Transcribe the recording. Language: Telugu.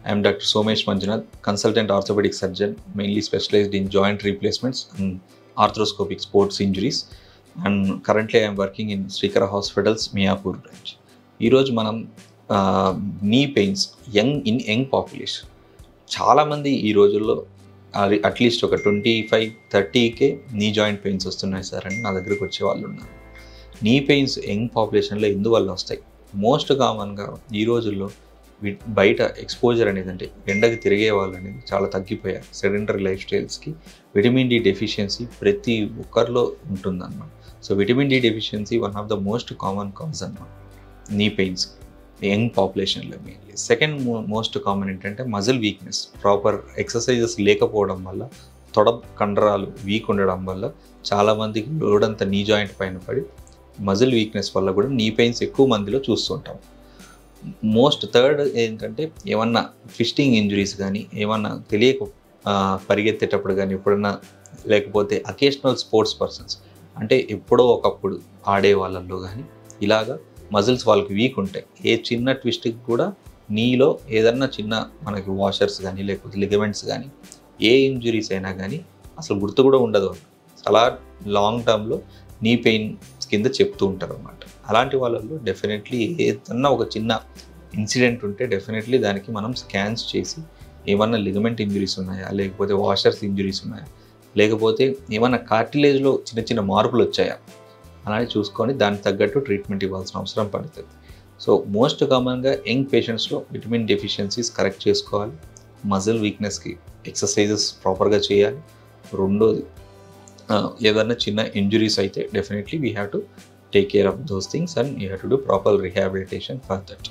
I am Dr. Somesh Manjunath, consultant orthopedic surgeon, mainly specialized in joint replacements and arthroscopic sports injuries. And currently I am working in Srikara Hospitals, Miyapur branch. ఈ రోజు మనం నీ పెయిన్స్ యంగ్ పాపులేషన్ చాలామంది ఈ రోజుల్లో అట్లీస్ట్ ఒక 25-30కే నీ జాయింట్ పెయిన్స్ వస్తున్నాయి సార్ అని నా దగ్గరకు వచ్చే వాళ్ళు ఉన్నారు. నీ పెయిన్స్ యంగ్ పాపులేషన్లో ఎందువల్ల వస్తాయి? మోస్ట్ కామన్గా ఈ రోజుల్లో బయట ఎక్స్పోజర్ అనేది, అంటే ఎండకి తిరిగే వాళ్ళు అనేది చాలా తగ్గిపోయారు. సెడెంటరీ లైఫ్ స్టైల్స్కి విటమిన్ డి డెఫిషియన్సీ ప్రతి ఒక్కరిలో ఉంటుందన్నమాట. So vitamin D deficiency one of the most common cause అన్నమాట నీ పెయిన్స్ యంగ్ పాపులేషన్లో మెయిన్లీ. సెకండ్ మోస్ట్ కామన్ ఏంటంటే మజిల్ వీక్నెస్. ప్రాపర్ ఎక్సర్సైజెస్ లేకపోవడం వల్ల, తొడ కండరాలు వీక్ ఉండడం వల్ల చాలామందికి లోడ్ అంతా నీ జాయింట్ పైన పడి మజిల్ వీక్నెస్ వల్ల కూడా నీ పెయిన్స్ ఎక్కువ మందిలో చూస్తుంటాం. థర్డ్ ఏంటంటే ఏమన్నా ట్విస్టింగ్ ఇంజురీస్ కానీ, ఏమన్నా తెలియక పరిగెత్తేటప్పుడు కానీ ఎప్పుడన్నా, లేకపోతే అకేషనల్ స్పోర్ట్స్ పర్సన్స్ అంటే ఎప్పుడో ఒకప్పుడు ఆడే వాళ్ళల్లో కానీ ఇలాగా మజిల్స్ వాళ్ళకి వీక్ ఉంటాయి. ఏ చిన్న ట్విస్ట్కి కూడా నీలో ఏదన్నా చిన్న మనకి వాషర్స్ కానీ లేకపోతే లిగమెంట్స్ కానీ ఏ ఇంజురీస్ అయినా కానీ అసలు గుర్తు కూడా ఉండదు. అలా లాంగ్ టర్మ్లో నీ పెయిన్ కింద చెప్తూ ఉంటారు అన్నమాట. అలాంటి వాళ్ళల్లో డెఫినెట్లీ ఏదన్నా ఒక చిన్న ఇన్సిడెంట్ ఉంటే డెఫినెట్లీ దానికి మనం స్కాన్స్ చేసి ఏమన్నా లిగమెంట్ ఇంజురీస్ ఉన్నాయా, లేకపోతే వాషర్స్ ఇంజురీస్ ఉన్నాయా, లేకపోతే ఏమన్నా కార్టిలేజ్లో చిన్న చిన్న మార్పులు వచ్చాయా అలానే చూసుకొని దానికి తగ్గట్టు ట్రీట్మెంట్ ఇవ్వాల్సిన అవసరం పడుతుంది. సో మోస్ట్ కామన్గా యంగ్ పేషెంట్స్లో విటమిన్ డెఫిషియన్సీస్ కరెక్ట్ చేసుకోవాలి, మజిల్ వీక్నెస్కి ఎక్సర్సైజెస్ ప్రాపర్గా చేయాలి. రెండోది ఏదన్నా చిన్న ఇంజురీస్ అయితే definitely we have to take care of those things and you have to do proper rehabilitation for that.